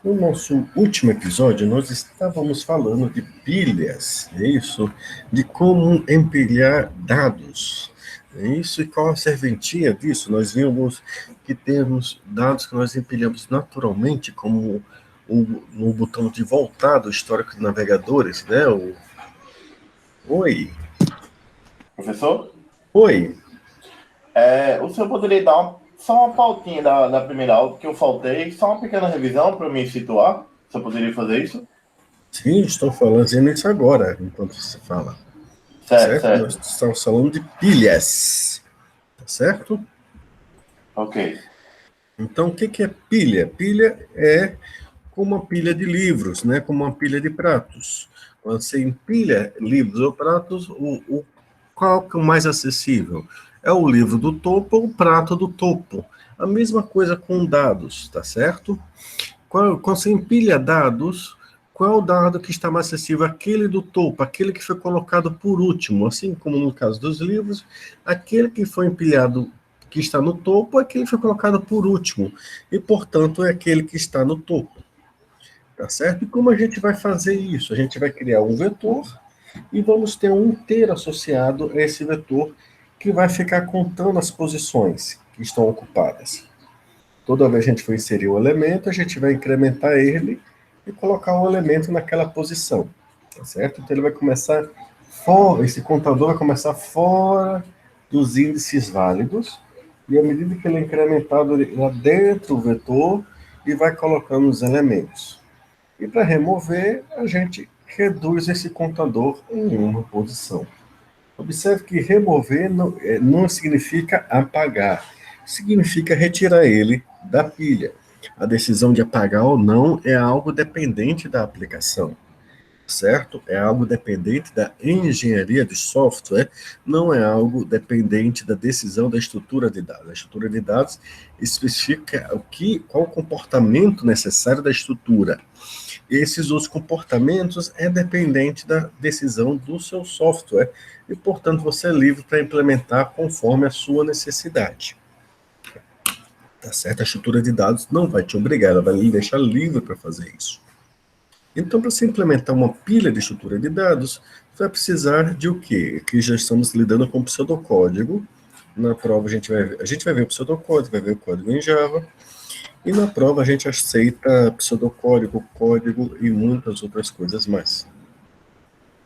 No nosso último episódio, nós estávamos falando de pilhas, é isso? De como empilhar dados, é isso? E qual a serventia disso? Nós vimos que temos dados que nós empilhamos naturalmente, como no botão de voltar do histórico de navegadores, né? Oi. Professor? Oi. O senhor poderia dar só uma pautinha da primeira aula, porque eu faltei, só uma pequena revisão para me situar? O senhor poderia fazer isso? Sim, estou fazendo isso agora, enquanto você fala. Certo? Nós estamos falando de pilhas, tá certo? Ok. Então, o que é pilha? Pilha é como uma pilha de livros, né? Como uma pilha de pratos. Quando você empilha livros ou pratos, qual que é o mais acessível? É o livro do topo ou o prato do topo. A mesma coisa com dados, tá certo? Quando você empilha dados, qual é o dado que está mais acessível? Aquele do topo, aquele que foi colocado por último, assim como no caso dos livros, aquele que foi empilhado, que está no topo, é aquele que foi colocado por último, e, portanto, é aquele que está no topo. Tá certo? E como a gente vai fazer isso? A gente vai criar um vetor e vamos ter um inteiro associado a esse vetor que vai ficar contando as posições que estão ocupadas. Toda vez que a gente for inserir um elemento, a gente vai incrementar ele e colocar um elemento naquela posição, tá certo? Então ele vai começar fora, esse contador vai começar fora dos índices válidos, e à medida que ele é incrementado lá dentro do vetor, e vai colocando os elementos. E para remover, a gente reduz esse contador em uma posição. Observe que remover não significa apagar, significa retirar ele da pilha. A decisão de apagar ou não é algo dependente da aplicação, certo? É algo dependente da engenharia de software, não é algo dependente da decisão da estrutura de dados. A estrutura de dados especifica qual o comportamento necessário da estrutura. Esses outros comportamentos é dependente da decisão do seu software e, portanto, você é livre para implementar conforme a sua necessidade. Tá certo? A estrutura de dados não vai te obrigar, ela vai lhe deixar livre para fazer isso. Então, para você implementar uma pilha de estrutura de dados, você vai precisar de o quê? Aqui já estamos lidando com pseudocódigo. Na prova a gente vai ver o pseudocódigo, vai ver o código em Java. E na prova a gente aceita pseudocódigo, código e muitas outras coisas mais.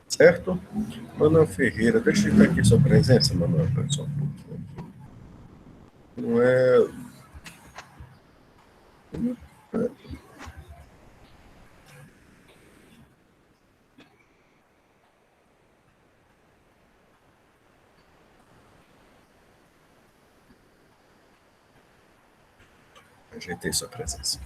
Certo? Manuel Ferreira, deixa eu ficar aqui sua presença, Manuel, só um pouquinho. Não é... Ajeitei sua presença.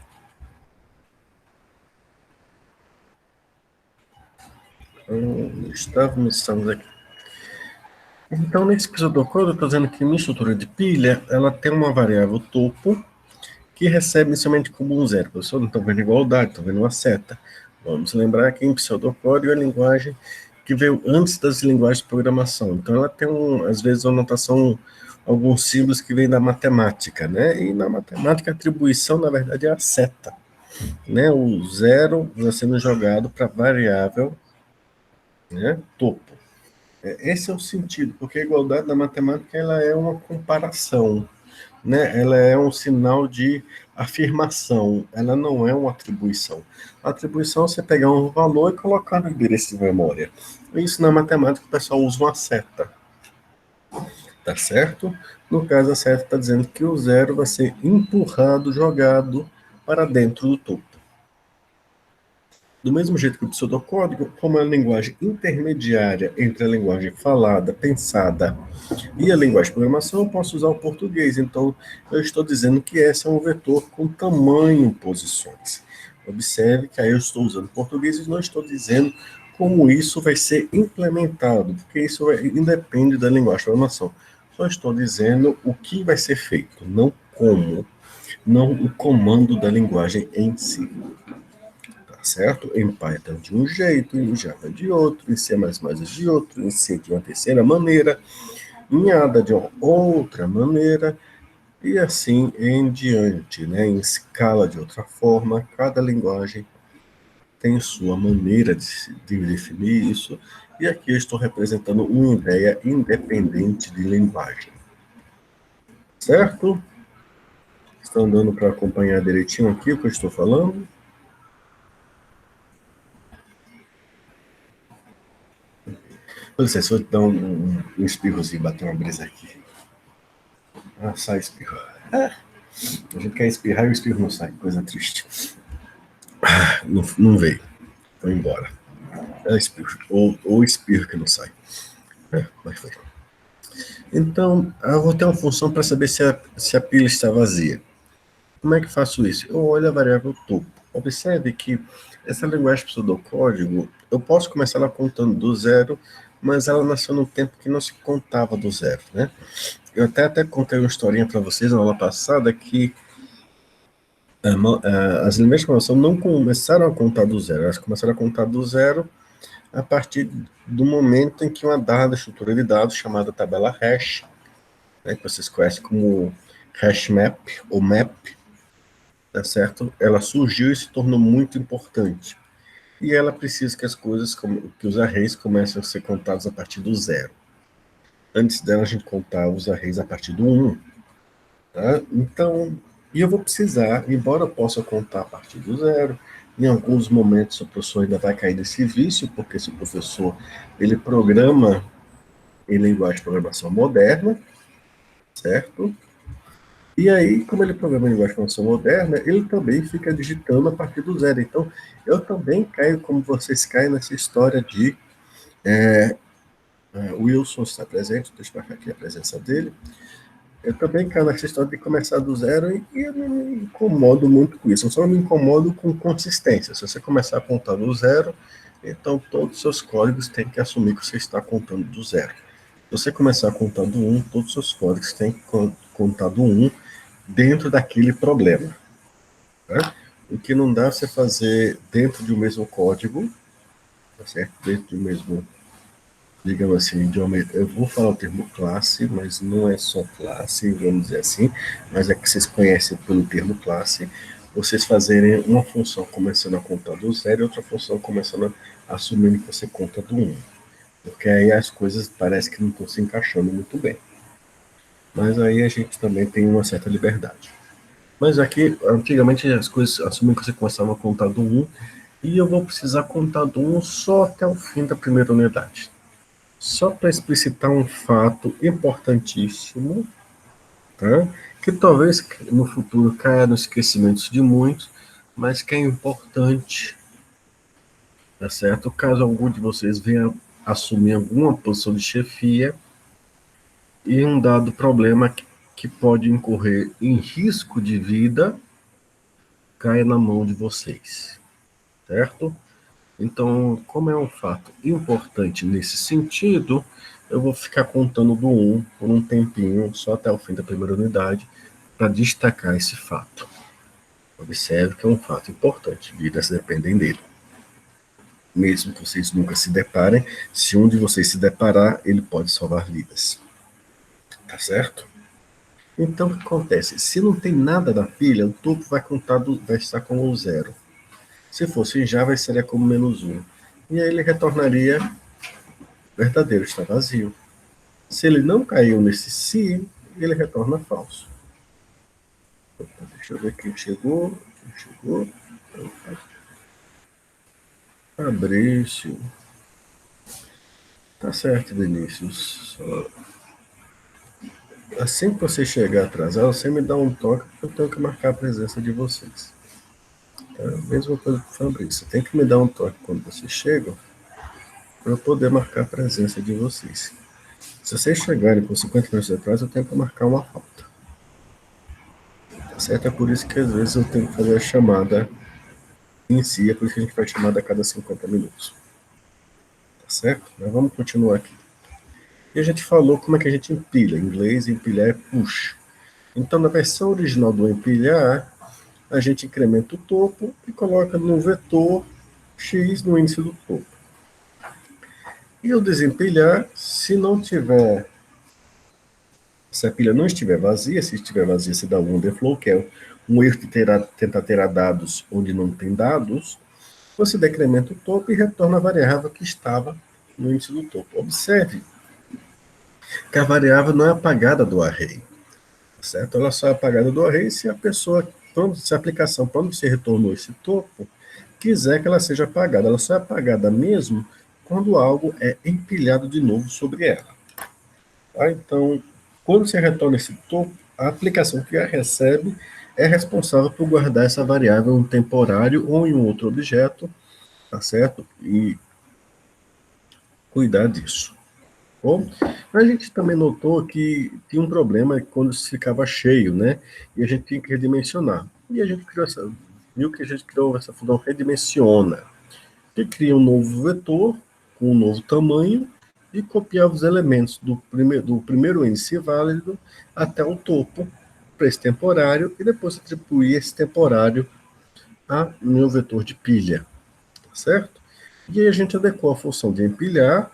Estamos aqui. Então, nesse pseudocódigo, eu estou dizendo que minha estrutura de pilha, ela tem uma variável topo, que recebe inicialmente como um zero. Pessoal, não estou vendo igualdade, estou vendo uma seta. Vamos lembrar que em pseudocódigo é a linguagem que veio antes das linguagens de programação. Então, ela tem, às vezes, uma notação, alguns símbolos que vêm da matemática, né? E na matemática, a atribuição, na verdade, é a seta. Né? O zero vai sendo jogado para a variável, né? Topo. Esse é o sentido, porque a igualdade na matemática ela é uma comparação, né? Ela é um sinal de afirmação, ela não é uma atribuição. A atribuição é você pegar um valor e colocar no endereço de memória. Isso na matemática o pessoal usa uma seta. Tá certo? No caso, a seta está dizendo que o zero vai ser empurrado, jogado para dentro do topo. Do mesmo jeito que o pseudocódigo, como é uma linguagem intermediária entre a linguagem falada, pensada e a linguagem de programação, eu posso usar o português. Então, eu estou dizendo que esse é um vetor com tamanho posições. Observe que aí eu estou usando português e não estou dizendo como isso vai ser implementado, porque isso independe da linguagem de programação. Só estou dizendo o que vai ser feito, não como, não o comando da linguagem em si. Certo? Em Python de um jeito, em Java de outro, em C++ de outro, em C de uma terceira maneira, em Ada de uma outra maneira, E assim em diante, né? Em escala de outra forma, cada linguagem tem sua maneira de definir isso, e aqui eu estou representando uma ideia independente de linguagem. Certo? Estão dando para acompanhar direitinho aqui o que eu estou falando? Com licença, vou dar um espirrozinho, bater uma brisa aqui. Ah, sai espirro. A gente quer espirrar e o espirro não sai, coisa triste. Não veio, foi embora. É espirro, ou espirro que não sai. Mas foi. Então, eu vou ter uma função para saber se a pilha está vazia. Como é que faço isso? Eu olho a variável topo. Observe que essa linguagem pseudocódigo, eu posso começar ela contando do zero, mas ela nasceu num tempo que não se contava do zero, né? Eu até contei uma historinha para vocês na aula passada que as linguagens de programação não começaram a contar do zero, elas começaram a contar do zero a partir do momento em que uma dada estrutura de dados chamada tabela hash, né, que vocês conhecem como hash map ou map, tá certo? Ela surgiu e se tornou muito importante. E ela precisa que as coisas, que os arrays comecem a ser contados a partir do zero. Antes dela, a gente contava os arrays a partir do 1. Tá? Então, e eu vou precisar, embora eu possa contar a partir do zero, em alguns momentos o professor ainda vai cair nesse vício, porque se o professor ele programa em linguagem de programação moderna, certo? E aí, como ele programa em linguagem de programação moderna, ele também fica digitando a partir do zero. Então, eu também caio, como vocês caem, nessa história de o Wilson está presente, deixa eu marcar aqui a presença dele. Eu também caio nessa história de começar do zero e eu não me incomodo muito com isso. Eu só me incomodo com consistência. Se você começar a contar do zero, então todos os seus códigos têm que assumir que você está contando do zero. Se você começar a contar do 1, todos os seus códigos têm que contar do 1 dentro daquele problema. Tá? O que não dá é você fazer dentro de um mesmo código, tá certo? Dentro de um mesmo, digamos assim, eu vou falar o termo classe, mas não é só classe, vamos dizer assim, mas é que vocês conhecem pelo termo classe, vocês fazerem uma função começando a contar do zero e outra função começando assumindo que você conta do 1. Porque aí as coisas parecem que não estão se encaixando muito bem. Mas aí a gente também tem uma certa liberdade. Mas aqui, antigamente, as coisas assumiam que você começava a contar do 1, e eu vou precisar contar do 1 só até o fim da primeira unidade. Só para explicitar um fato importantíssimo, tá? Que talvez no futuro caia no esquecimento de muitos, mas que é importante, tá certo? Caso algum de vocês venha assumir alguma posição de chefia e um dado problema que pode incorrer em risco de vida caia na mão de vocês, certo? Então, como é um fato importante nesse sentido, eu vou ficar contando do 1 por um tempinho, só até o fim da primeira unidade, para destacar esse fato. Observe que é um fato importante, vidas dependem dele. Mesmo que vocês nunca se deparem, se um de vocês se deparar, ele pode salvar vidas. Tá certo? Então, o que acontece? Se não tem nada da pilha, o topo vai estar como 0. Se fosse em Java, seria como -1. E aí ele retornaria verdadeiro, está vazio. Se ele não caiu nesse se, ele retorna falso. Opa, deixa eu ver quem chegou. Fabrício. Tá certo, Vinícius. Assim que você chegar atrasado, você me dá um toque, porque eu tenho que marcar a presença de vocês. Tá? Mesma coisa com o Fabrício. Você tem que me dar um toque quando vocês chegam, para eu poder marcar a presença de vocês. Se vocês chegarem com 50 minutos atrás, eu tenho que marcar uma falta. Tá certo? É por isso que às vezes eu tenho que fazer a chamada em si, é por isso que a gente faz chamada a cada 50 minutos. Tá certo? Mas vamos continuar aqui. E a gente falou como é que a gente empilha. Em inglês, empilhar é push. Então, na versão original do empilhar, a gente incrementa o topo e coloca no vetor x no índice do topo. E o desempilhar, se Se a pilha não estiver vazia, se estiver vazia, você dá um underflow, que é um erro de tentar ter dados onde não tem dados. Você decrementa o topo e retorna a variável que estava no índice do topo. Observe que a variável não é apagada do array, certo? Ela só é apagada do array se a pessoa, se a aplicação, para onde você retornou esse topo, quiser que ela seja apagada. Ela só é apagada mesmo quando algo é empilhado de novo sobre ela. Tá? Então, quando você retorna esse topo, a aplicação que a recebe é responsável por guardar essa variável em um temporário ou em um outro objeto, tá certo? E cuidar disso. Bom, a gente também notou que tinha um problema quando se ficava cheio, né? E a gente tinha que redimensionar. E a gente viu que a gente criou essa função redimensiona, que cria um novo vetor com um novo tamanho e copiava os elementos do primeiro índice válido até o topo para esse temporário e depois atribuir esse temporário a meu vetor de pilha, certo? E aí a gente adequou a função de empilhar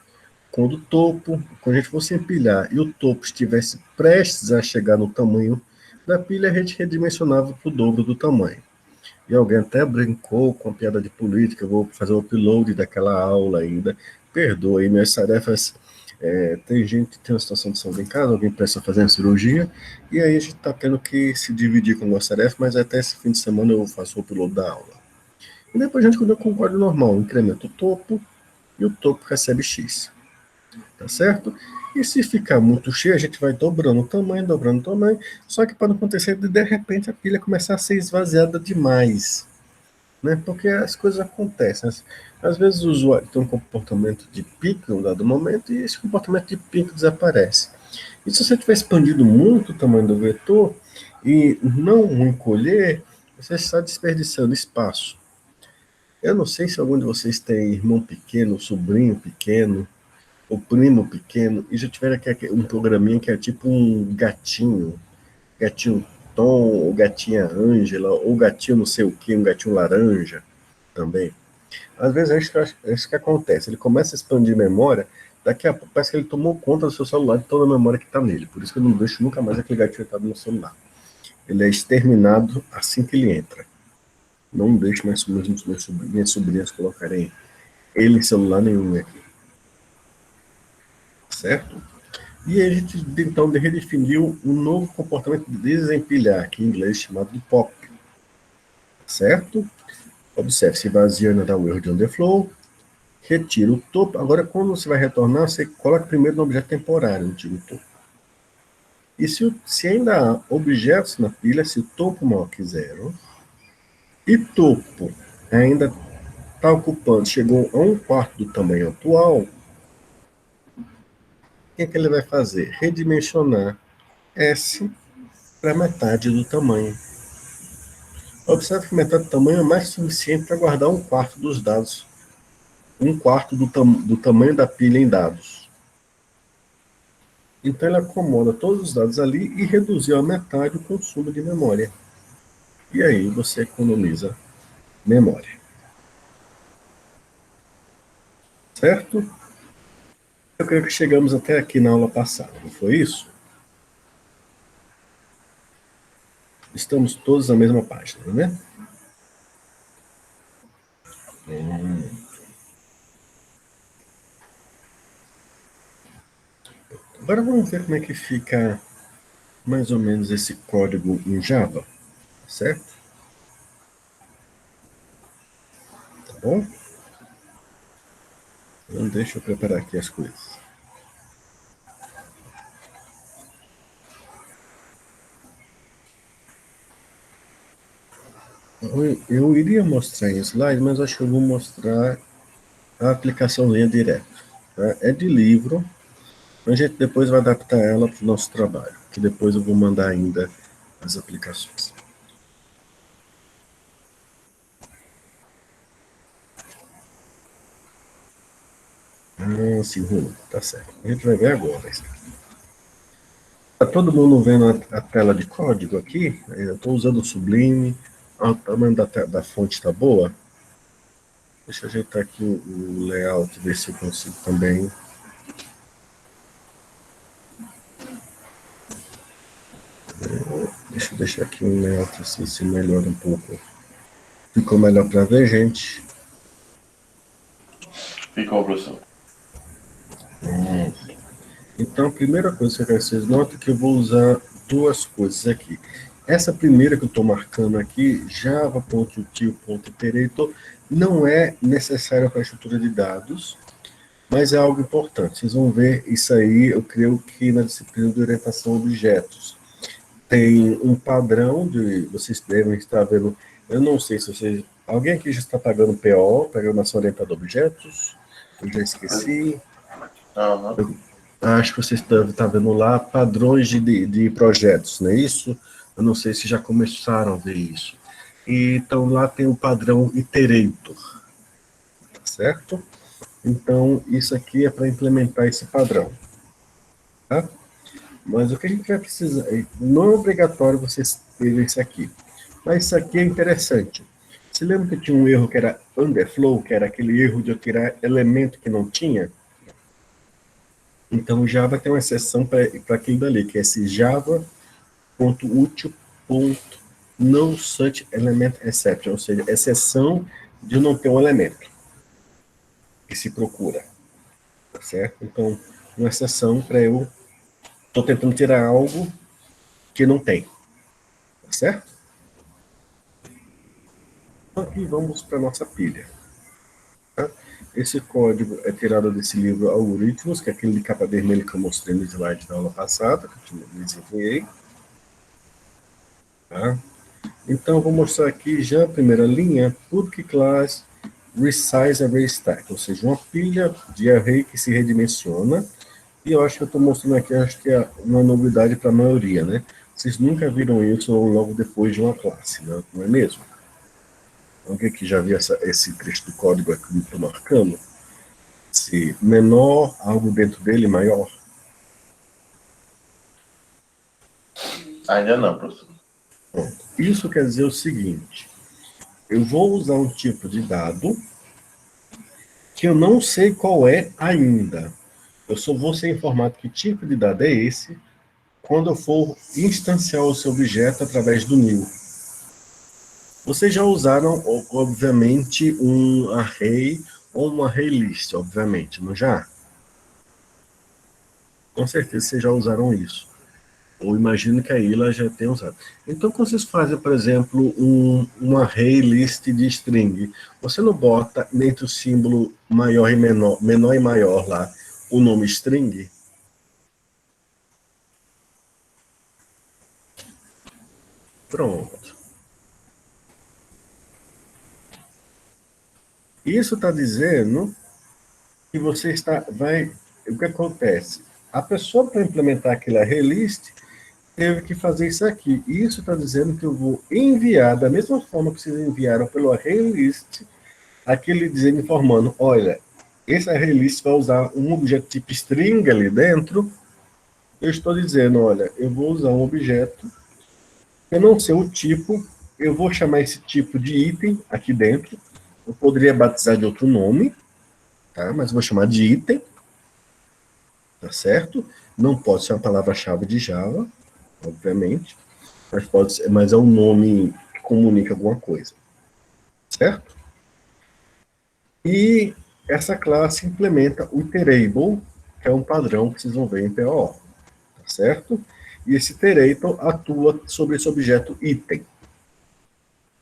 quando o topo, quando a gente fosse empilhar e o topo estivesse prestes a chegar no tamanho da pilha, a gente redimensionava para o dobro do tamanho. E alguém até brincou com a piada de política, vou fazer o upload daquela aula ainda. Perdoa aí minhas tarefas. Tem gente que tem uma situação de saúde em casa, alguém precisa fazer uma cirurgia, e aí a gente está tendo que se dividir com nossa tarefa, mas até esse fim de semana eu faço o upload da aula. E depois a gente continua com o código normal, incrementa o topo, e o topo recebe X. Tá certo? E se ficar muito cheio, a gente vai dobrando o tamanho, só que para não acontecer de repente a pilha começar a ser esvaziada demais, né? Porque as coisas acontecem. Às vezes o usuário tem um comportamento de pico em um dado momento e esse comportamento de pico desaparece. E se você tiver expandido muito o tamanho do vetor e não encolher, você está desperdiçando espaço. Eu não sei se algum de vocês tem irmão pequeno, sobrinho pequeno, o primo pequeno, e já tiveram aqui um programinha que é tipo um gatinho Tom, ou gatinha Ângela, ou gatinho não sei o que, um gatinho laranja também. Às vezes é isso que acontece, ele começa a expandir memória, daqui a pouco parece que ele tomou conta do seu celular de toda a memória que está nele, por isso que eu não deixo nunca mais aquele gatinho entrar no celular. Ele é exterminado assim que ele entra. Não deixo mais minhas sobrinhas colocarem ele em celular nenhum aqui. Certo? E a gente, então, redefiniu um novo comportamento de desempilhar, que em inglês é chamado de POP. Certo? Observe, se vazia na dá o erro de underflow, retira o topo. Agora, quando você vai retornar, você coloca primeiro no objeto temporário, antigo topo. E se ainda há objetos na pilha, se o topo maior que zero, e topo ainda está ocupando, chegou a um quarto do tamanho atual, o que ele vai fazer? Redimensionar S para metade do tamanho. Observe que metade do tamanho é mais suficiente para guardar um quarto dos dados, um quarto do tamanho da pilha em dados. Então ele acomoda todos os dados ali e reduziu a metade o consumo de memória. E aí você economiza memória. Certo? Eu creio que chegamos até aqui na aula passada, não foi isso? Estamos todos na mesma página, né? Agora vamos ver como é que fica mais ou menos esse código em Java, certo? Tá bom? Então deixa eu preparar aqui as coisas. Eu iria mostrar em slide, mas acho que eu vou mostrar a aplicaçãozinha direto. Tá? É de livro, a gente depois vai adaptar ela para o nosso trabalho, que depois eu vou mandar ainda as aplicações. Ah, sim, tá certo. A gente vai ver agora. Está todo mundo vendo a tela de código aqui? Eu estou usando o Sublime. O tamanho da fonte está boa? Deixa eu ajeitar aqui o layout, ver se eu consigo também. deixar aqui um neutro, assim, se melhora um pouco. Ficou melhor para ver, gente? Ficou, professor. Então, a primeira coisa que eu quero que vocês notem é que eu vou usar duas coisas aqui. Essa primeira que eu estou marcando aqui, java.util.iterator, não é necessário para a estrutura de dados, mas é algo importante. Vocês vão ver isso aí, eu creio que na disciplina de orientação a objetos. Tem um padrão de, vocês devem estar vendo, eu não sei se vocês, alguém aqui já está pagando PO, Programação Orientada a Objetos? Eu já esqueci. Uhum. Acho que vocês devem estar vendo lá padrões de projetos, não é isso? Eu não sei se já começaram a ver isso. E, então, lá tem o padrão Iterator, tá certo? Então, isso aqui é para implementar esse padrão, tá? Mas o que a gente vai precisar, não é obrigatório vocês terem isso aqui, mas isso aqui é interessante. Você lembra que tinha um erro que era underflow, que era aquele erro de eu tirar elemento que não tinha? Então, Java tem uma exceção para aquilo dali, que é esse java.util.noSuchElementException, ou seja, exceção de não ter um elemento que se procura, tá certo? Então, uma exceção para eu estou tentando tirar algo que não tem, tá certo? Então, aqui vamos para a nossa pilha. Tá? Esse código é tirado desse livro Algoritmos, que é aquele de capa vermelha que eu mostrei no slide da aula passada, que eu desenvolvi. Tá? Então, eu vou mostrar aqui já a primeira linha, public class resize array stack, ou seja, uma pilha de array que se redimensiona. E eu acho que eu estou mostrando aqui, acho que é uma novidade para a maioria, né? Vocês nunca viram isso logo depois de uma classe, né? Não é mesmo? Alguém que já viu esse trecho do código aqui que eu estou marcando? Se menor, algo dentro dele maior. Ainda não, professor. Bom, isso quer dizer o seguinte, eu vou usar um tipo de dado que eu não sei qual é ainda. Eu só vou ser informado que tipo de dado é esse quando eu for instanciar o seu objeto através do new. Vocês já usaram, obviamente, um array ou uma array list, obviamente, não já? Com certeza vocês já usaram isso. Ou imagino que a Ila já tenha usado. Então, quando vocês fazem, por exemplo, um array list de string, você não bota entre o símbolo maior e menor, menor e maior lá, o nome string? Pronto. Isso está dizendo que você vai... O que acontece? A pessoa, para implementar aquele array list, teve que fazer isso aqui. Isso está dizendo que eu vou enviar, da mesma forma que vocês enviaram pelo array list, aquele dizendo, informando, olha, esse array list vai usar um objeto tipo string ali dentro. Eu estou dizendo, olha, eu vou usar um objeto, eu não sei o tipo, eu vou chamar esse tipo de item aqui dentro. Eu poderia batizar de outro nome, tá? Mas vou chamar de item, tá certo? Não pode ser uma palavra-chave de Java, obviamente, mas pode ser, mas é um nome que comunica alguma coisa, certo? E essa classe implementa o iterable, que é um padrão que vocês vão ver em PO, tá certo? E esse iterator atua sobre esse objeto item,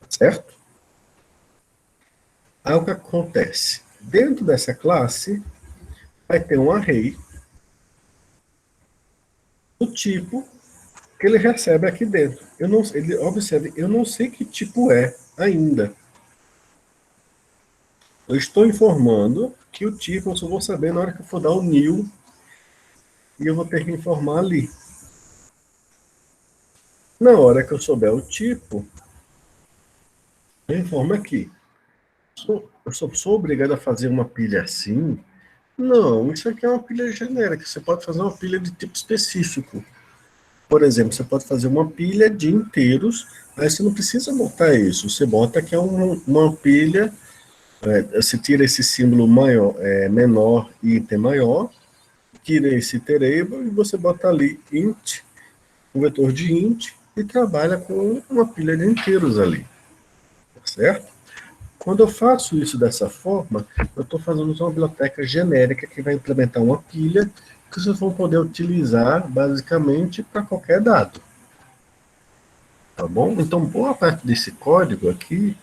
certo? Aí o que acontece? Dentro dessa classe, vai ter um array do tipo que ele recebe aqui dentro. Observe, eu não sei que tipo é ainda. Eu estou informando que o tipo eu só vou saber na hora que eu for dar o new e eu vou ter que informar ali. Na hora que eu souber o tipo, eu informo aqui. Eu só sou obrigado a fazer uma pilha assim? Não, isso aqui é uma pilha genérica. Você pode fazer uma pilha de tipo específico. Por exemplo, você pode fazer uma pilha de inteiros, mas você não precisa botar isso. Você bota que é uma pilha, você tira esse símbolo maior, menor e item maior, tira esse iterable e você bota ali int, um vetor de int, e trabalha com uma pilha de inteiros ali, tá certo? Quando eu faço isso dessa forma, eu estou fazendo uma biblioteca genérica que vai implementar uma pilha que vocês vão poder utilizar basicamente para qualquer dado. Tá bom? Então, boa parte desse código aqui,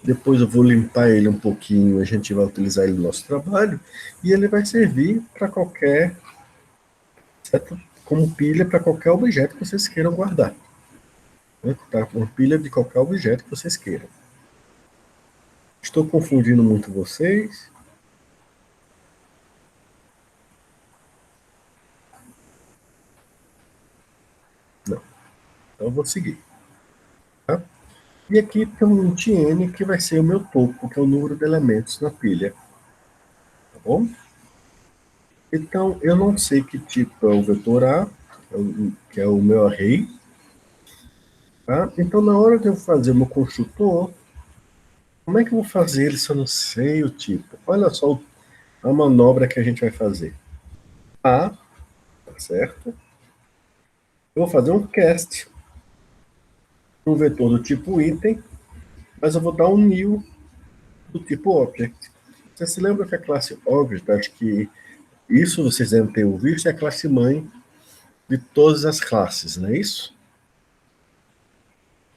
depois eu vou limpar ele um pouquinho, a gente vai utilizar ele no nosso trabalho, e ele vai servir para qualquer, certo? Como pilha para qualquer objeto que vocês queiram guardar. Né? Tá? Uma pilha de qualquer objeto que vocês queiram. Estou confundindo muito vocês? Não. Então eu vou seguir. Tá? E aqui tem um TN que vai ser o meu topo, que é o número de elementos na pilha. Tá bom? Então, eu não sei que tipo é o vetor A, que é o meu array. Tá? Então, na hora de eu fazer o meu construtor, como é que eu vou fazer ele se eu não sei o tipo? Olha só a manobra que a gente vai fazer. A, tá certo? Eu vou fazer um cast, um vetor do tipo item, mas eu vou dar um new do tipo object. Você se lembra que a classe object, acho que isso vocês devem ter ouvido, é a classe mãe de todas as classes, não é isso?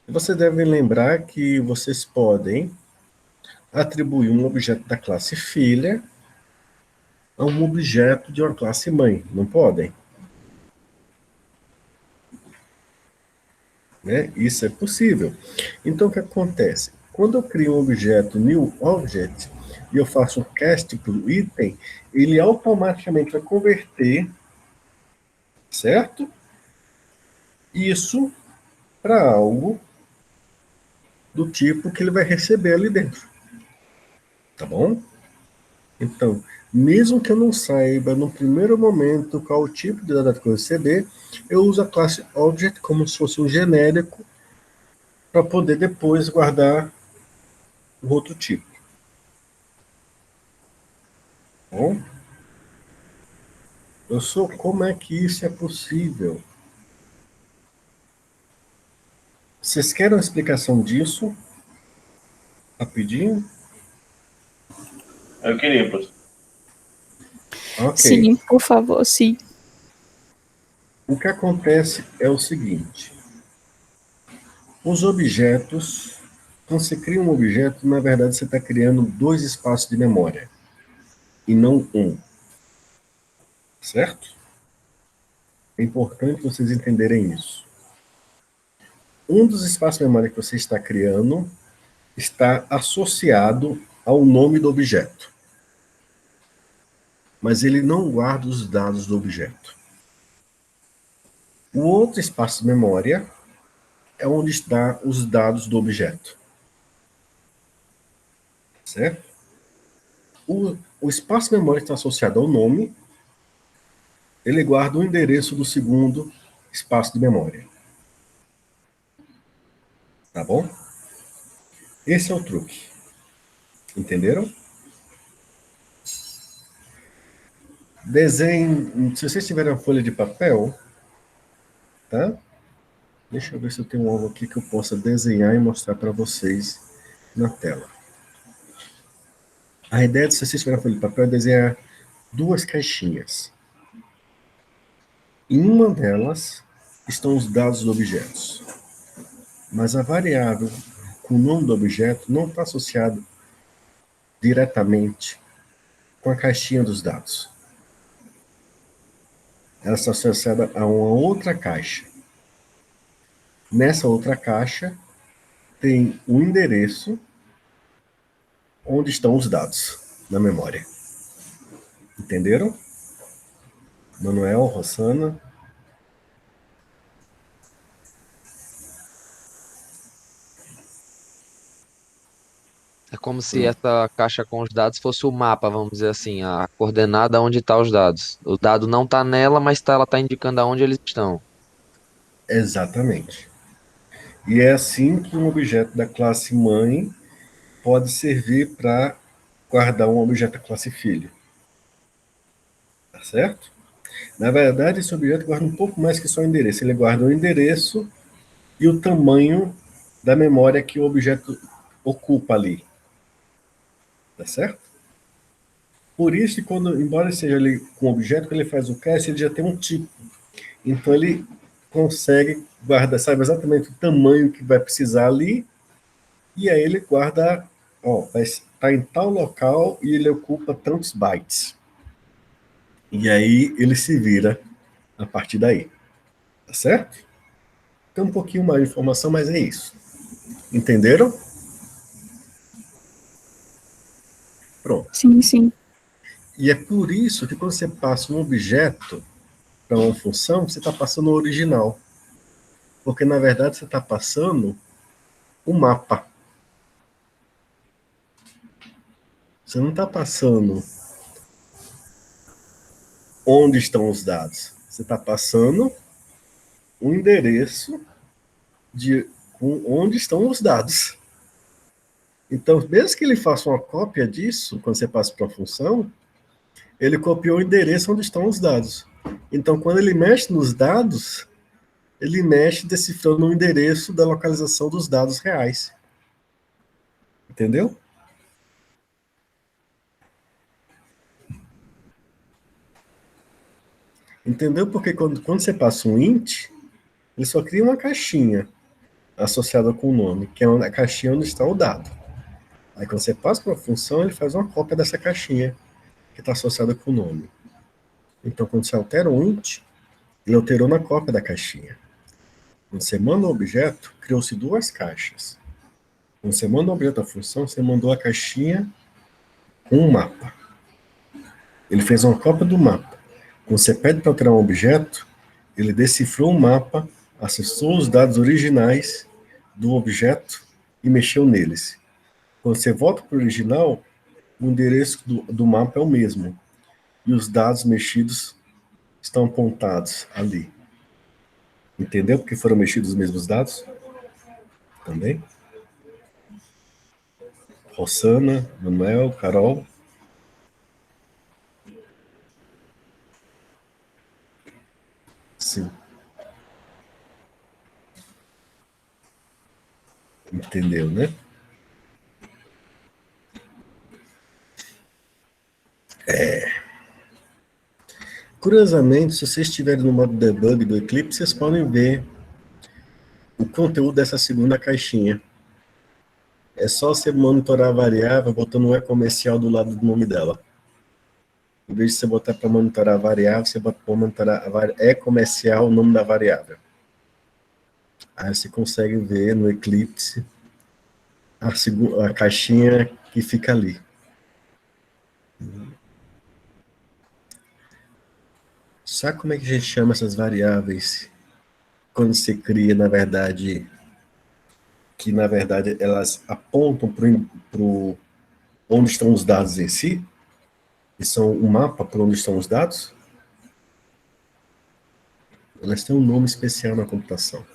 Você deve lembrar que vocês podem atribuir um objeto da classe filha a um objeto de uma classe mãe, não podem? Né? Isso é possível. Então, o que acontece? Quando eu crio um objeto new object e eu faço um cast para o item, ele automaticamente vai converter, certo? Isso para algo do tipo que ele vai receber ali dentro. Tá bom? Então, mesmo que eu não saiba no primeiro momento qual o tipo de dado que eu receber, eu uso a classe object como se fosse um genérico para poder depois guardar o outro tipo. Tá bom? Como é que isso é possível? Vocês querem uma explicação disso? Rapidinho? Eu queria, professor. Ok. Sim, por favor, sim. O que acontece é o seguinte: os objetos, quando você cria um objeto, na verdade você está criando dois espaços de memória e não um, certo? É importante vocês entenderem isso. Um dos espaços de memória que você está criando está associado ao nome do objeto, mas ele não guarda os dados do objeto. O outro espaço de memória é onde estão os dados do objeto, certo? O espaço de memória que está associado ao nome, ele guarda o endereço do segundo espaço de memória. Tá bom? Esse é o truque. Entenderam? Desenhe, se vocês tiverem uma folha de papel, tá? Deixa eu ver se eu tenho algo aqui que eu possa desenhar e mostrar para vocês na tela. A ideia de se vocês tiverem uma folha de papel é desenhar duas caixinhas. Em uma delas estão os dados dos objetos, mas a variável com o nome do objeto não está associado diretamente com a caixinha dos dados. Ela está associada a uma outra caixa. Nessa outra caixa tem o endereço onde estão os dados na memória. Entenderam? Manuel, Rossana? É como se essa caixa com os dados fosse o mapa, vamos dizer assim, a coordenada onde estão os dados. O dado não está nela, mas ela está indicando aonde eles estão. Exatamente. E é assim que um objeto da classe mãe pode servir para guardar um objeto da classe filho. Tá certo? Na verdade, esse objeto guarda um pouco mais que só o endereço. Ele guarda o endereço e o tamanho da memória que o objeto ocupa ali. Tá certo? Por isso que quando, embora seja ele com objeto, que ele faz o cast, ele já tem um tipo. Então ele consegue guardar, sabe exatamente o tamanho que vai precisar ali, e aí ele guarda, ó, vai estar em tal local e ele ocupa tantos bytes. E aí ele se vira a partir daí. Tá certo? Tem um pouquinho mais de informação, mas é isso. Entenderam? Pronto. Sim, sim. E é por isso que quando você passa um objeto para uma função, você está passando o original. Porque, na verdade, você está passando o mapa. Você não está passando onde estão os dados. Você está passando o endereço de onde estão os dados. Então, mesmo que ele faça uma cópia disso, quando você passa para a função, ele copiou o endereço onde estão os dados. Então, quando ele mexe nos dados, ele mexe decifrando o endereço da localização dos dados reais. Entendeu? Entendeu? Porque quando você passa um int, ele só cria uma caixinha associada com o nome, que é a caixinha onde está o dado. Aí quando você passa para a função, ele faz uma cópia dessa caixinha que está associada com o nome. Então, quando você altera um int, ele alterou na cópia da caixinha. Quando você manda um objeto, criou-se duas caixas. Quando você manda um objeto à função, você mandou a caixinha com um mapa. Ele fez uma cópia do mapa. Quando você pede para alterar um objeto, ele decifrou o mapa, acessou os dados originais do objeto e mexeu neles. Quando você volta para o original, o endereço do mapa é o mesmo. E os dados mexidos estão apontados ali. Entendeu porque foram mexidos os mesmos dados? Também? Rossana, Manuel, Carol. Sim. Entendeu, né? Curiosamente, se vocês estiverem no modo debug do Eclipse, vocês podem ver o conteúdo dessa segunda caixinha. É só você monitorar a variável botando um e-comercial do lado do nome dela. Em vez de você botar para monitorar a variável, você bota para monitorar e-comercial o nome da variável. Aí você consegue ver no Eclipse a caixinha que fica ali. Sabe como é que a gente chama essas variáveis quando se cria, na verdade, que na verdade elas apontam para onde estão os dados em si? E são um mapa para onde estão os dados? Elas têm um nome especial na computação.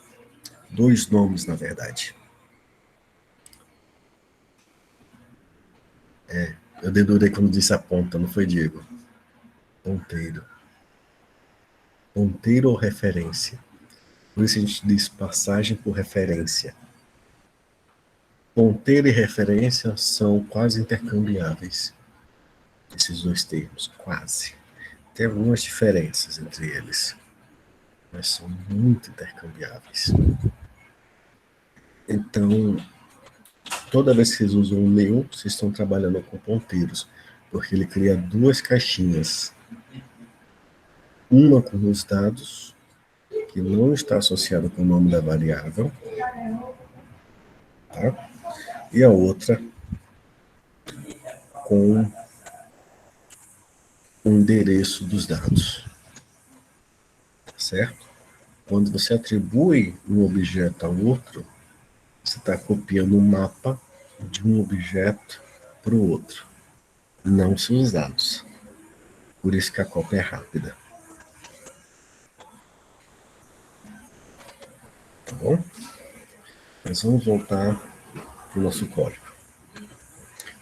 Dois nomes, na verdade. Eu dedurei quando disse a ponta, não foi, Diego? Ponteiro. Ponteiro ou referência? Por isso a gente diz passagem por referência. Ponteiro e referência são quase intercambiáveis. Esses dois termos, quase. Tem algumas diferenças entre eles, mas são muito intercambiáveis. Então, toda vez que vocês usam um new, vocês estão trabalhando com ponteiros, porque ele cria duas caixinhas. Uma com os dados, que não está associada com o nome da variável, tá? E a outra com o endereço dos dados, certo? Quando você atribui um objeto a outro, você está copiando um mapa de um objeto para o outro, não seus dados. Por isso que a cópia é rápida. Tá bom? Mas vamos voltar para o nosso código.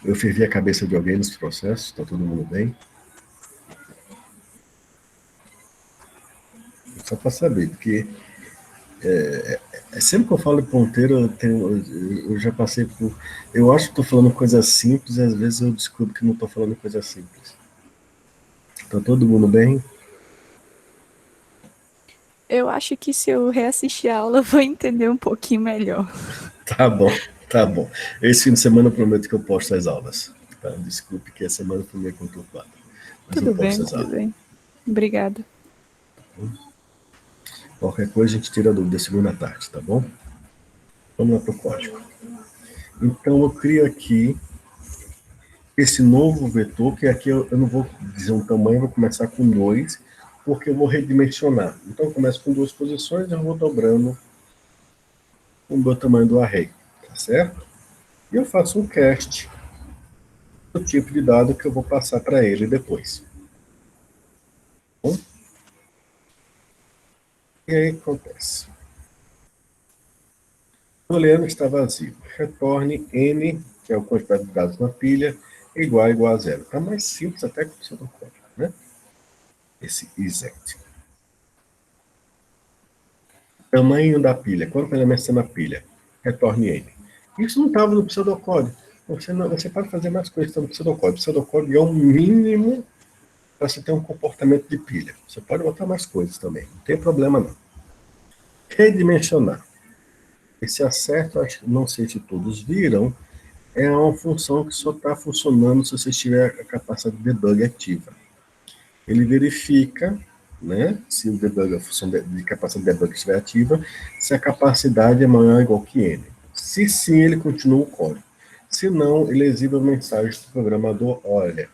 Eu fervi a cabeça de alguém nesse processo, está todo mundo bem? Só para saber, porque Sempre que eu falo em ponteiro, eu já passei por. Eu acho que estou falando coisa simples e às vezes eu descubro que não estou falando coisa simples. Tá todo mundo bem? Eu acho que se eu reassistir a aula, eu vou entender um pouquinho melhor. Tá bom, tá bom. Esse fim de semana eu prometo que eu posto as aulas. Tá? Desculpe que a semana foi meio conturbada, mas eu Tudo posto bem, as tudo aulas. bem. Obrigada. Qualquer coisa a gente tira a dúvida segunda tarde, tá bom? Vamos lá para o código. Então eu crio aqui esse novo vetor, que aqui eu não vou dizer um tamanho, vou começar com 2, porque eu vou redimensionar. Então eu começo com 2 posições, eu vou dobrando o meu tamanho do array, tá certo? E eu faço um cast do tipo de dado que eu vou passar para ele depois. Bom, e aí acontece. O Leandro está vazio. Retorne n, que é a quantidade de dados na pilha, igual a zero. Está mais simples até que o seu código, né? Esse isEnt. Tamanho da pilha. Quantos elementos tem na pilha? Retorne n. Isso não estava no pseudocódigo. Você pode fazer mais coisas no pseudocódigo. O pseudocódigo é o mínimo para você ter um comportamento de pilha. Você pode botar mais coisas também. Não tem problema não. Redimensionar. Esse acerto, acho que não sei se todos viram, é uma função que só está funcionando se você tiver a capacidade de debug ativa. Ele verifica, né, se o debug, a função de capacidade de debug estiver ativa, se a capacidade é maior ou igual que n. Se sim, ele continua o código. Se não, ele exibe a mensagem do programador: olha,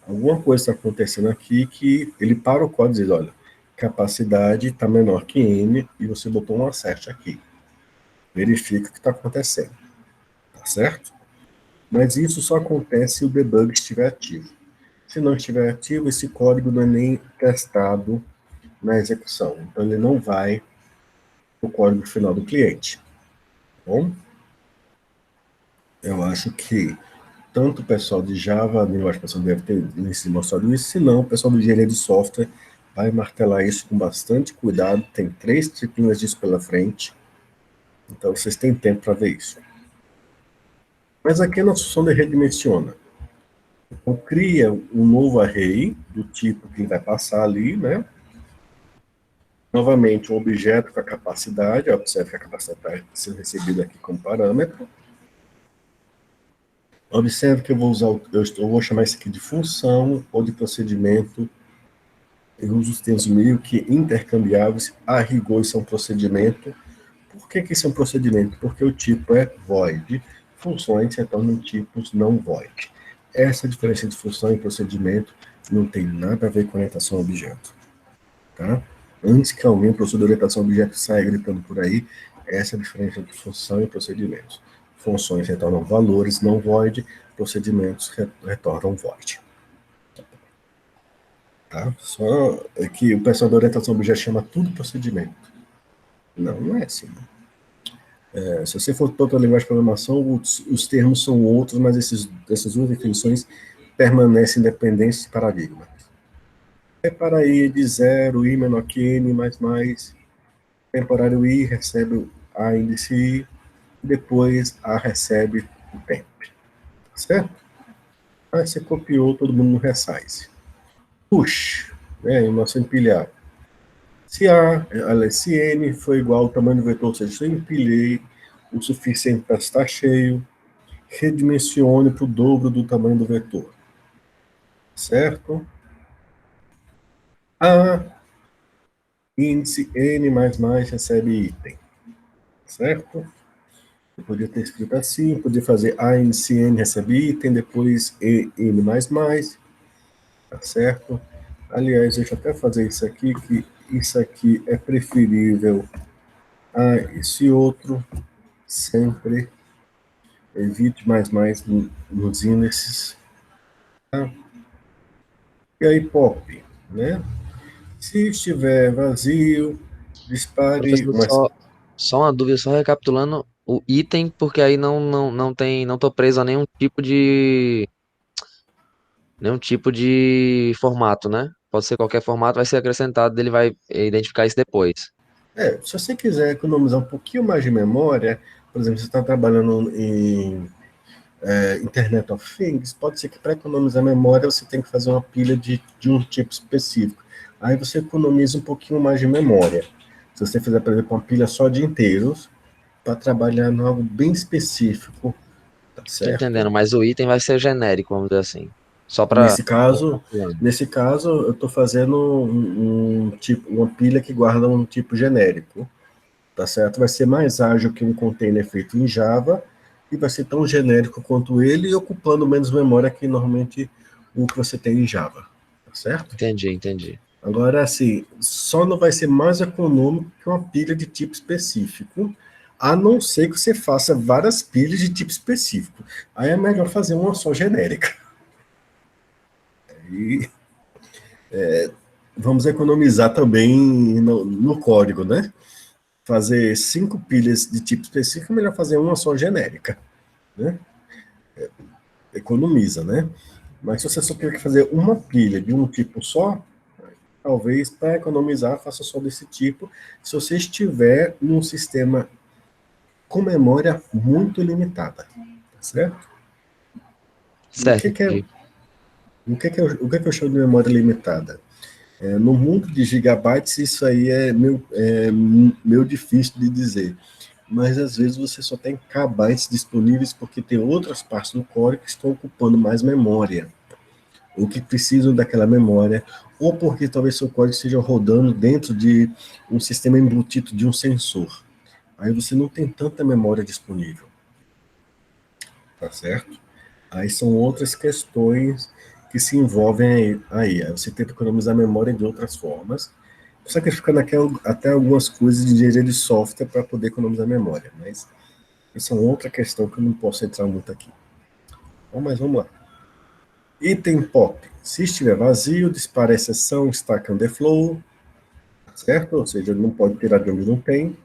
alguma coisa está acontecendo aqui, que ele para o código e diz: olha, capacidade está menor que n e você botou um assert aqui. Verifica o que está acontecendo. Tá certo? Mas isso só acontece se o debug estiver ativo. Se não estiver ativo, esse código não é nem testado na execução. Então, ele não vai para o código final do cliente. Tá bom? Eu acho que tanto o pessoal de Java, eu acho que o pessoal deve ter se mostrado isso, se não, o pessoal do engenharia de software vai martelar isso com bastante cuidado. Tem 3 disciplinas disso pela frente, então vocês têm tempo para ver isso. Mas aqui é na função de redimensiona. Então, cria um novo array do tipo que ele vai passar ali, né? Novamente, um objeto com a capacidade, observe que a capacidade está sendo recebida aqui como parâmetro. Observe que eu vou usar, eu vou chamar isso aqui de função ou de procedimento. Eu uso os termos meio que intercambiáveis, a rigor isso é um procedimento. Por que isso é um procedimento? Porque o tipo é void, funções se tornam tipos não void. Essa diferença de função e procedimento não tem nada a ver com orientação a objeto. Tá? Antes que alguém, professor de orientação a objeto, saia gritando por aí, essa é a diferença entre função e procedimentos. Funções retornam valores não void, procedimentos retornam void. Tá? Só que o pessoal da orientação a objeto chama tudo procedimento. Não, não é assim. Se você for para outra linguagem de programação, os termos são outros, mas essas duas definições permanecem independentes de paradigma. É para i de zero, i menor que n, mais, temporário i recebe a índice i, depois a recebe o temp. Certo? Aí você copiou todo mundo no resize. Push, né, em nosso empilhar. Se n foi igual ao tamanho do vetor, ou seja, se eu empilhei o suficiente para estar cheio, redimensione para o dobro do tamanho do vetor. Certo? A índice n recebe item. Certo? Eu podia ter escrito assim, podia fazer a índice n recebe item, depois n tá certo? Aliás, deixa eu até fazer isso aqui, que isso aqui é preferível a esse outro, sempre. Evite nos índices. Tá? E aí, pop, né? Se estiver vazio, dispare Professor, só uma dúvida, só recapitulando o item, porque aí não tem, não tô preso a nenhum tipo de formato, né? Pode ser qualquer formato, vai ser acrescentado, ele vai identificar isso depois. Se você quiser economizar um pouquinho mais de memória, por exemplo, você está trabalhando em Internet of Things, pode ser que para economizar memória você tem que fazer uma pilha de um tipo específico. Aí você economiza um pouquinho mais de memória. Se você fizer, por exemplo, uma pilha só de inteiros, para trabalhar em algo bem específico, tá Tô certo? entendendo, mas o item vai ser genérico, vamos dizer assim. Só para Nesse caso, eu estou fazendo um tipo, uma pilha que guarda um tipo genérico, tá certo? Vai ser mais ágil que um container feito em Java e vai ser tão genérico quanto ele e ocupando menos memória que normalmente o que você tem em Java, tá certo? Entendi. Agora, assim, só não vai ser mais econômico que uma pilha de tipo específico, a não ser que você faça várias pilhas de tipo específico. Aí é melhor fazer uma só genérica. E vamos economizar também no código, né? Fazer 5 pilhas de tipo específico, é melhor fazer uma só genérica, né? Economiza, né? Mas se você só quer fazer uma pilha de um tipo só, talvez para economizar, faça só desse tipo, se você estiver num sistema com memória muito limitada, tá certo? O Certo, que que é, entendi. o que que eu chamo de memória limitada? No mundo de gigabytes, isso aí meio difícil de dizer. Mas às vezes você só tem kbytes disponíveis porque tem outras partes do código que estão ocupando mais memória, ou que precisam daquela memória, ou porque talvez seu código esteja rodando dentro de um sistema embutido de um sensor. Aí você não tem tanta memória disponível, tá certo? Aí são outras questões que se envolvem aí. Você tenta economizar memória de outras formas, sacrificando até algumas coisas de engenharia de software para poder economizar memória, mas isso é outra questão que eu não posso entrar muito aqui. Bom, mas vamos lá. Item pop. Se estiver vazio, dispara a exceção stack on the flow, certo? Ou seja, não pode tirar de onde não tem.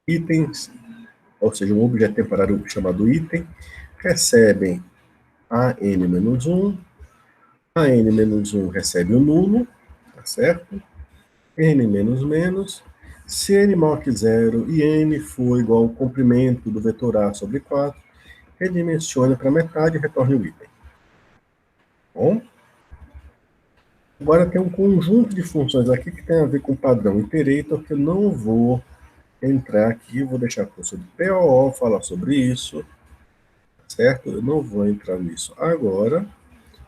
Itens, ou seja, um objeto temporário chamado item, recebem a n-1, a n-1 recebe o nulo, tá certo? N-, se n maior que zero e n for igual ao comprimento do vetor A sobre 4, redimensione para metade e retorne o item. Bom? Agora tem um conjunto de funções aqui que tem a ver com o padrão iterator, que eu não vou entrar aqui, vou deixar a curso do POO falar sobre isso, certo? Eu não vou entrar nisso agora,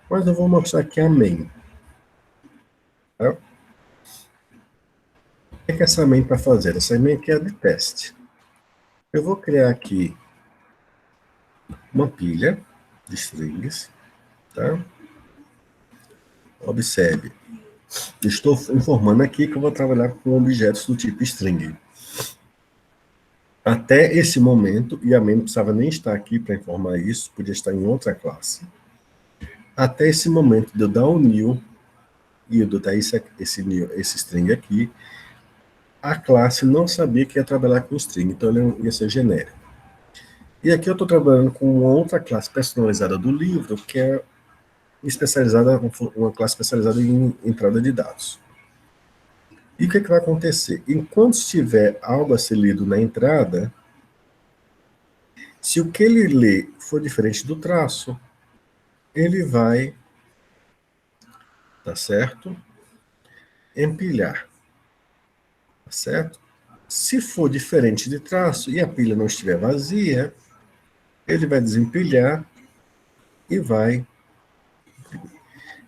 mas eu vou mostrar aqui a main. Tá? O que essa main está fazendo? Essa main aqui é de teste. Eu vou criar aqui uma pilha de strings, tá? Observe, estou informando aqui que eu vou trabalhar com objetos do tipo string. Até esse momento, e a main não precisava nem estar aqui para informar isso, podia estar em outra classe. Até esse momento de eu dar o new e eu dar esse string aqui, a classe não sabia que ia trabalhar com string, então ele ia ser genérico. E aqui eu estou trabalhando com uma outra classe personalizada do livro, que é uma classe especializada em entrada de dados. E o que vai acontecer? Enquanto estiver algo a ser lido na entrada, se o que ele lê for diferente do traço, ele vai, tá certo? Empilhar, tá certo? Se for diferente de traço e a pilha não estiver vazia, ele vai desempilhar e vai.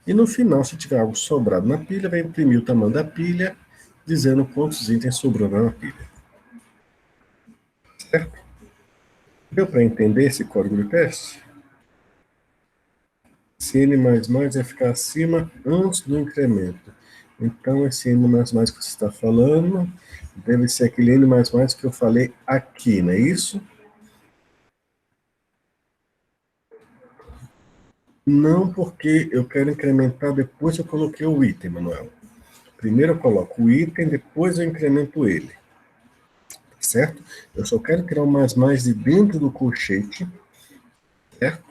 E no final, se tiver algo sobrado na pilha, vai imprimir o tamanho da pilha, dizendo quantos itens sobrou na pilha. Certo? Deu para entender esse código de teste? Esse n++ vai ficar acima antes do incremento. Então, esse n++ que você está falando deve ser aquele n++ que eu falei aqui, não é isso? Não, porque eu quero incrementar depois que eu coloquei o item, Manuel. Primeiro eu coloco o item, depois eu incremento ele. Certo? Eu só quero criar um mais de dentro do colchete, certo?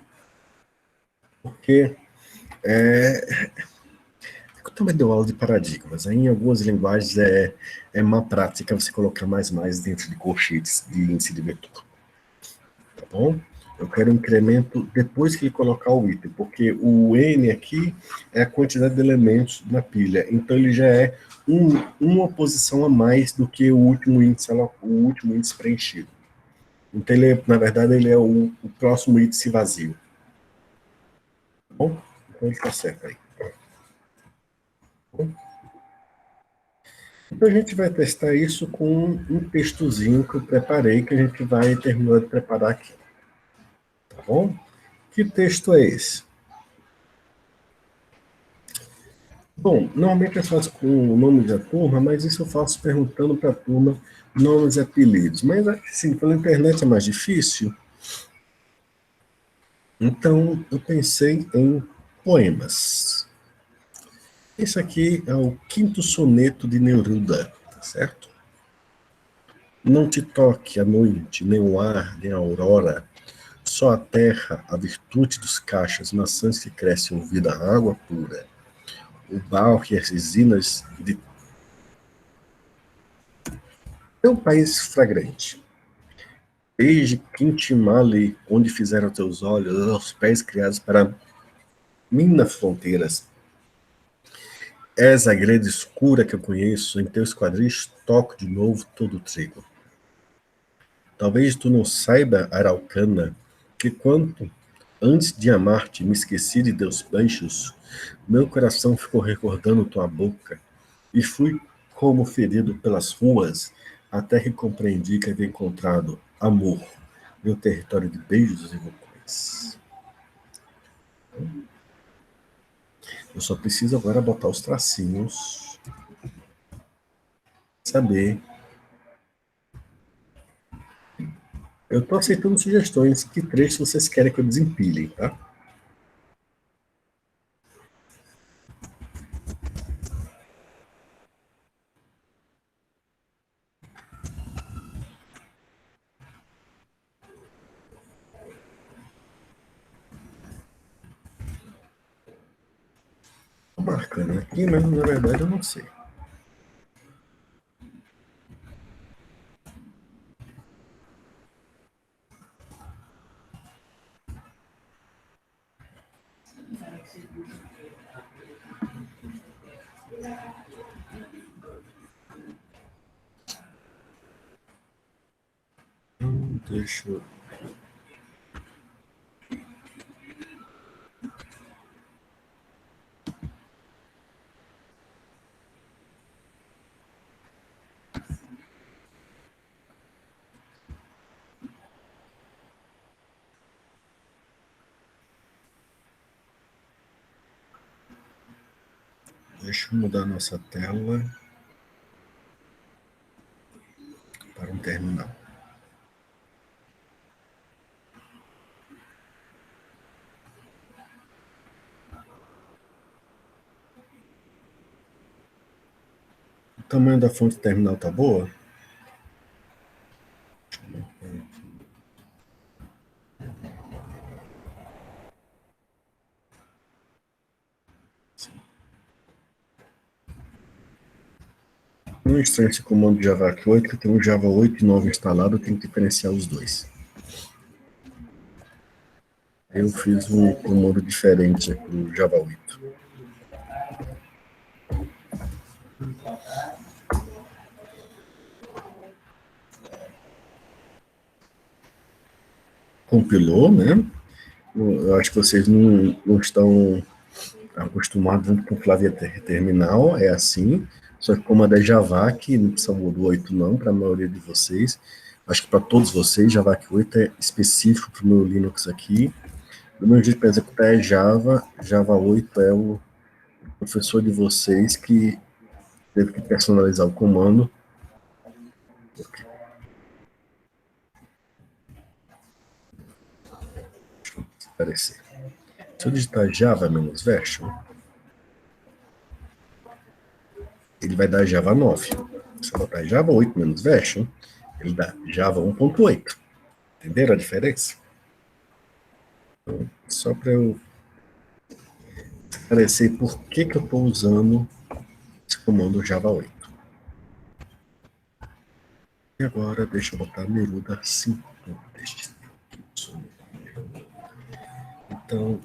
Porque também deu aula de paradigmas. Aí, em algumas linguagens é má prática você colocar mais dentro de colchetes de índice de vetor. Tá bom? Eu quero um incremento depois que ele colocar o item, porque o N aqui é a quantidade de elementos na pilha. Então, ele já é uma posição a mais do que o último índice preenchido. Então, na verdade, ele é o próximo índice vazio. Tá bom? Então, ele está certo aí. Então, a gente vai testar isso com um textozinho que eu preparei, que a gente vai terminar de preparar aqui. Tá bom? Que texto é esse? Bom, normalmente eu faço com o nome da turma, mas isso eu faço perguntando para a turma nomes e apelidos. Mas, assim, pela internet é mais difícil. Então, eu pensei em poemas. Esse aqui é o quinto soneto de Neruda, tá certo? Não te toque a noite, nem o ar, nem a aurora, só a terra, a virtude dos cachos, maçãs que crescem ouvida a água pura, o barro e as resinas de teu país fragrante. Desde Quintimale, onde fizeram teus olhos, aos pés criados para minas fronteiras. És a grande escura que eu conheço, em teus quadris toco de novo todo o trigo. Talvez tu não saiba, Araucana, que quando, antes de amar-te, me esqueci de teus beijos, meu coração ficou recordando tua boca, e fui como ferido pelas ruas, até que compreendi que havia encontrado amor, meu território de beijos e vulcões. Eu só preciso agora botar os tracinhos, saber. Eu estou aceitando sugestões, que trecho vocês querem que eu desempilhe, tá? Estou marcando aqui, mas na verdade eu não sei. Deixa eu... Deixa eu mudar nossa tela para um terminal. O tamanho da fonte terminal tá boa? Não estranho esse comando de Java 8, que tem um Java 8 e 9 instalado, eu tenho que diferenciar os dois. Eu fiz um comando diferente para o Java 8. Compilou, né? Eu acho que vocês não estão acostumados com clave terminal, é assim. Só que como é da Java, que não precisa mudar o 8 não, para a maioria de vocês. Acho que para todos vocês, Java 8 é específico para o meu Linux aqui. Do meu jeito para executar é Java 8 é o professor de vocês que teve que personalizar o comando. Deixa eu aparecer. Se eu digitar Java menos version, ele vai dar Java 9. Se eu botar Java 8 menos version, ele dá Java 1.8. Entenderam a diferença? Então, só para eu esclarecer por que eu estou usando esse comando Java 8. E agora, deixa eu botar Neruda 5. Então,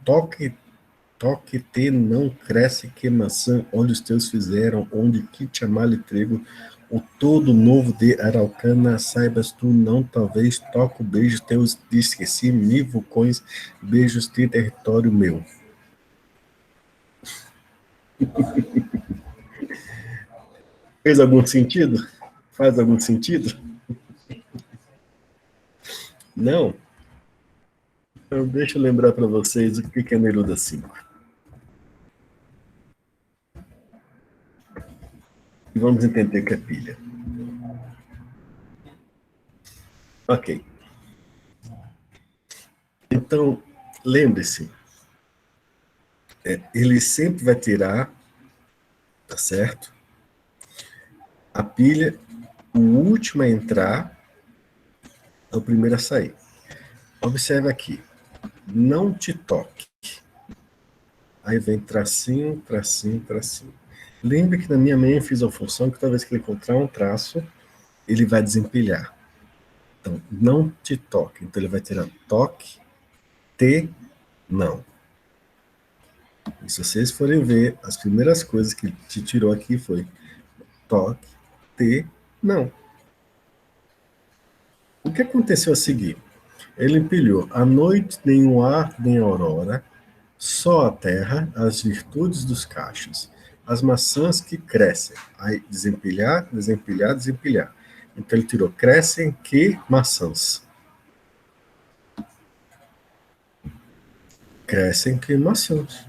toque te não cresce que maçã, onde os teus fizeram, onde que te amale trigo, o todo novo de Araucana, saibas tu não, talvez, toco beijos teus, te esqueci, me vulcões, beijos de território meu. Fez algum sentido? Faz algum sentido? Não? Então, deixa eu lembrar para vocês o que é Neruda 5. E vamos entender o que é pilha. Ok. Então, lembre-se, ele sempre vai tirar, tá certo? A pilha, o último a entrar é o primeiro a sair. Observe aqui, não te toque. Aí vem tracinho, tracinho, tracinho. Lembre que na minha main eu fiz a função que toda vez que ele encontrar um traço, ele vai desempilhar. Então, não te toque. Então, ele vai tirar toque, te, não. E se vocês forem ver, as primeiras coisas que ele te tirou aqui foi toque, te, não. O que aconteceu a seguir? Ele empilhou a noite, nem o ar, nem a aurora, só a terra, as virtudes dos cachos, as maçãs que crescem. Aí, desempilhar, desempilhar, desempilhar. Então, ele tirou crescem que maçãs. Crescem que maçãs.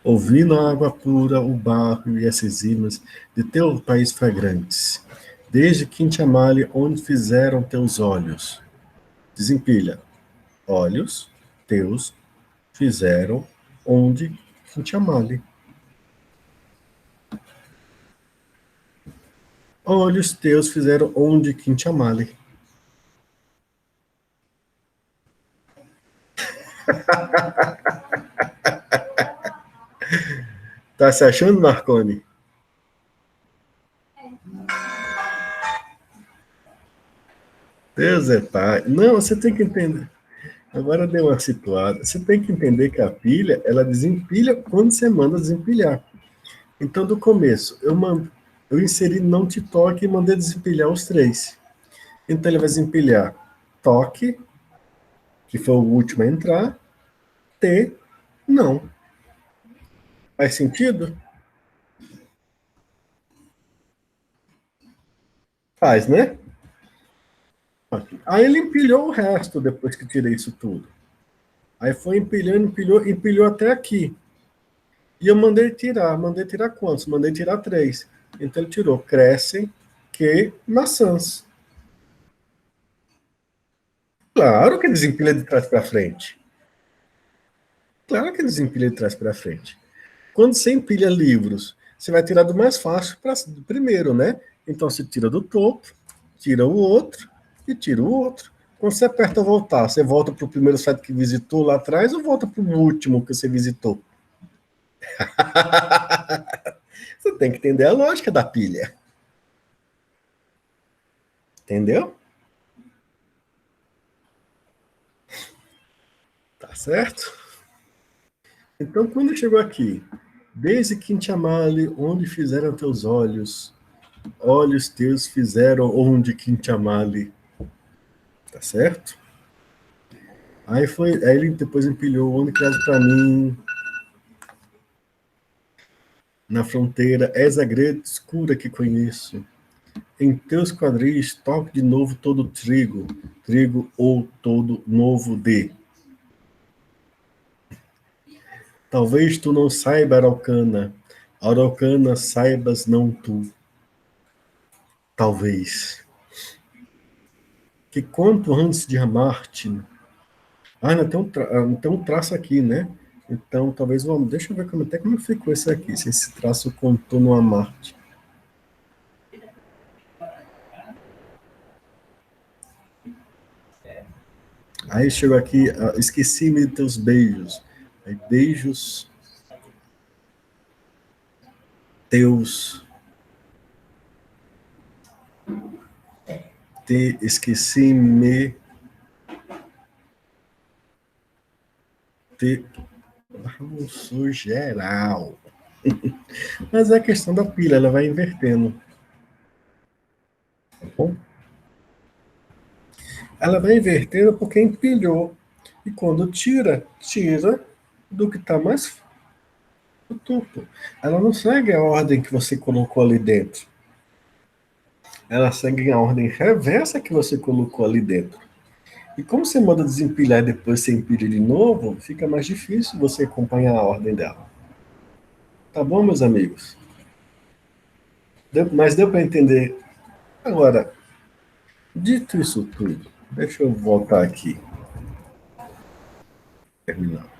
Ouvindo a água pura, o barro e as enzimas de teu país fragrantes, desde Quintiamale, onde fizeram teus olhos. Desempilha. Olhos teus fizeram onde Quintiamale. Olhos teus fizeram onde Quintiamale. Tá se achando, Marconi? Deus é pai. Não, você tem que entender. Agora deu uma situada. Você tem que entender que a pilha, ela desempilha quando você manda desempilhar. Então, do começo, eu inseri não te toque e mandei desempilhar os três. Então, ele vai desempilhar toque, que foi o último a entrar, te, não. Faz sentido? Faz, né? Aí ele empilhou o resto depois que tirei isso tudo. Aí foi empilhando, empilhou até aqui. E eu mandei tirar quantos? Mandei tirar 3. Então ele tirou crescem que maçãs. Claro que desempilha de trás para frente. Claro que desempilha de trás para frente. Quando você empilha livros, você vai tirar do mais fácil para o primeiro, né? Então você tira do topo, tira o outro e tira o outro. Quando você aperta voltar, você volta para o primeiro site que visitou lá atrás ou volta para o último que você visitou? Você tem que entender a lógica da pilha. Entendeu? Tá certo? Então, quando chegou aqui, desde Quintiamale, onde fizeram teus olhos, olhos teus fizeram onde Quintiamale. Tá certo? Aí ele depois empilhou onde criado para mim, na fronteira, és a grande escura que conheço. Em teus quadris, toque de novo todo trigo, trigo ou todo novo de. Talvez tu não saiba, Araucana saibas não tu. Talvez. Que quanto antes de amar-te. Ainda tem um traço aqui, né? Então, talvez deixa eu ver até como ficou esse aqui, se esse traço contou no amar-te. Aí chegou aqui, esqueci-me de teus beijos. Aí, beijos teus, esqueci-me, bagunçou geral. Mas é a questão da pilha, ela vai invertendo. Tá bom? Ela vai invertendo porque empilhou. E quando tira do que está mais no topo. Ela não segue a ordem que você colocou ali dentro. Ela segue a ordem reversa que você colocou ali dentro. E como você manda desempilhar e depois você empilha de novo, fica mais difícil você acompanhar a ordem dela. Tá bom, meus amigos? Mas deu para entender. Agora, dito isso tudo, deixa eu voltar aqui. Terminar.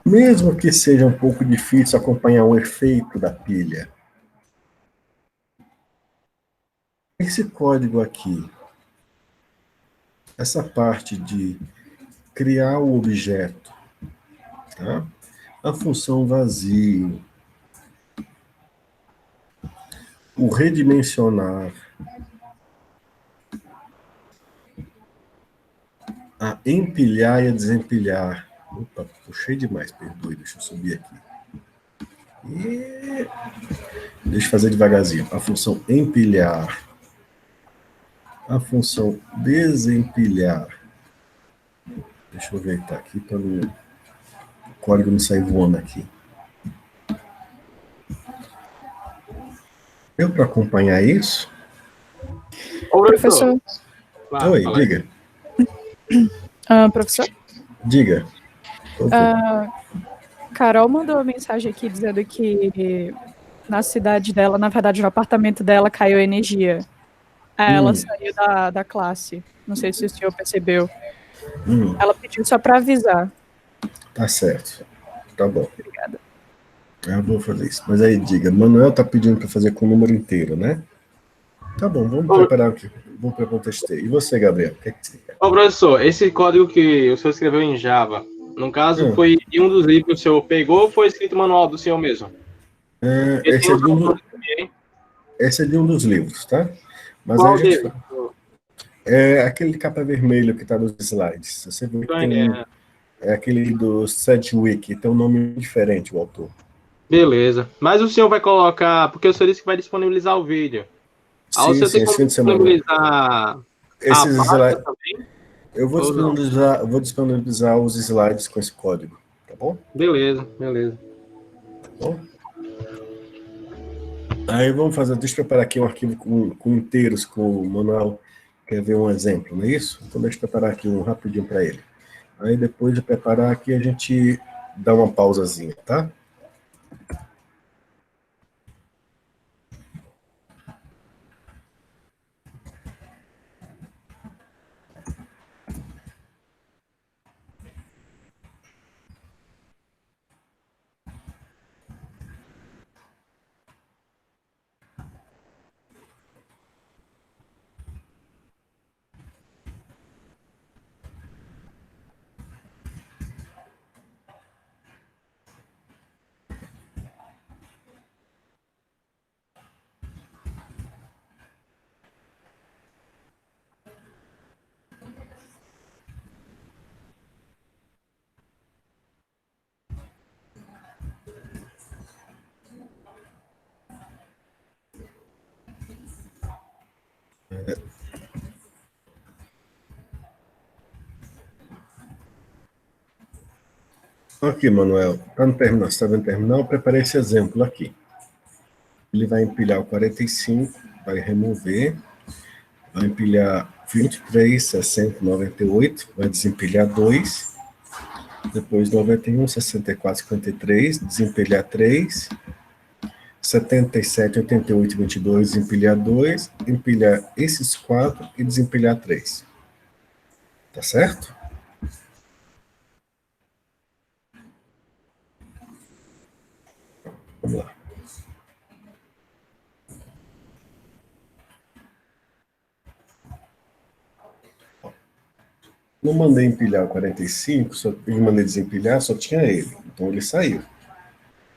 Mesmo que seja um pouco difícil acompanhar o efeito da pilha, esse código aqui, essa parte de criar o objeto, tá? A função vazio, o redimensionar, a empilhar e a desempilhar. Opa, puxei demais, perdoe, deixa eu subir aqui. E... deixa eu fazer devagarzinho. A função empilhar, a função desempilhar. Deixa eu ver, tá aqui para o código não sair voando aqui. Deu para acompanhar isso? Ô, Professor, Oi, diga. professor, Diga. Carol mandou uma mensagem aqui dizendo que na cidade dela, na verdade no apartamento dela, caiu energia. Aí ela saiu da classe. Não sei se o senhor percebeu. Ela pediu só para avisar. Tá certo. Tá bom. Obrigada. Eu vou fazer isso. Mas aí, diga, Manuel tá pedindo para fazer com o número inteiro, né? Tá bom, vamos preparar aqui. Vamos preparar o texto. E você, Gabriel? O que é que você quer? Ô, professor, esse código que o senhor escreveu em Java, no caso, foi de um dos livros que o senhor pegou ou foi escrito manual do senhor mesmo? Esse é de um dos livros, tá? Mas Qual aí a gente deles? é aquele de capa vermelha que está nos slides. Você vê que tem é aquele do Sedgwick, tem um nome diferente, o autor. Beleza. Mas o senhor vai colocar, porque o senhor disse que vai disponibilizar o vídeo. Aí o Sim, senhor tem sim, como esse fim de semana. disponibilizar a Esses página slides, também? eu Ou não? vou disponibilizar os slides com esse código, tá bom? Beleza, beleza. Tá bom? Aí vamos fazer, deixa eu preparar aqui um arquivo com inteiros, com o manual. Quer ver um exemplo, não é isso? Então deixa eu preparar aqui um rapidinho para ele. Aí depois de preparar aqui, a gente dá uma pausazinha, tá? Aqui, Manuel, tá no terminal, você está vendo o terminal? Eu preparei esse exemplo aqui. Ele vai empilhar o 45, vai remover, vai empilhar 23, 60, 98, vai desempilhar 2, depois 91, 64, 53, desempilhar 3, 77, 88, 22, desempilhar 2, empilhar esses 4 e desempilhar 3. Tá certo? Vamos lá. Não mandei empilhar o 45, e mandei desempilhar, só tinha ele. Então ele saiu.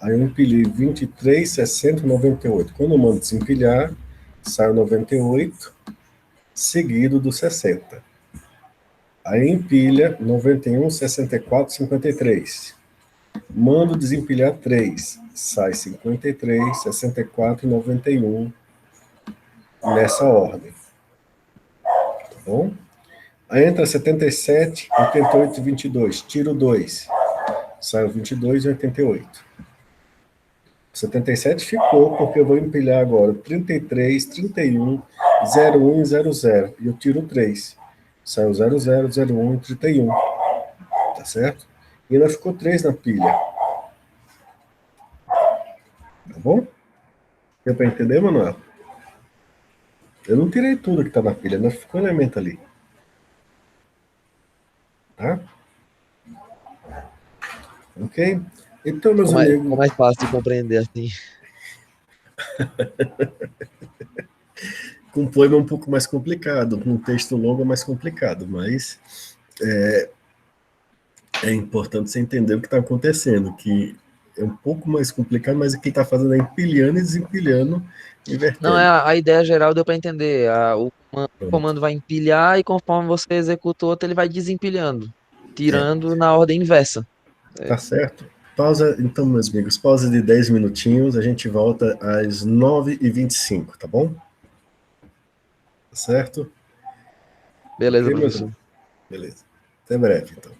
Aí eu empilhei 23, 60, 98. Quando eu mando desempilhar, sai o 98, seguido do 60. Aí empilha 91, 64, 53. Mando desempilhar 3. Sai 53, 64 e 91. Nessa ordem. Tá bom? Aí entra 77, 88 e 22. Tiro 2. Sai o 22 e 88. 77 ficou, porque eu vou empilhar agora 33, 31, 01 e 00. E eu tiro 3. Sai o 00, 01 e 31. Tá certo? E ainda ficou 3 na pilha. Tá bom? Deu para entender, Manuel? Eu não tirei tudo que está na pilha, ainda ficou elemento ali. Tá? Ok? Então, meus amigos... Ficou mais fácil de compreender assim. Com poema é um pouco mais complicado, com um texto longo é mais complicado, mas é importante você entender o que está acontecendo, que é um pouco mais complicado, mas o que ele está fazendo é empilhando e desempilhando, invertendo. Não, a ideia geral deu para entender. O comando vai empilhar e conforme você executa o outro, ele vai desempilhando, tirando na ordem inversa. Tá certo? Pausa, então, meus amigos, pausa de 10 minutinhos, a gente volta às 9h25, tá bom? Tá certo? Beleza, Ok, professor. beleza. Até breve, então.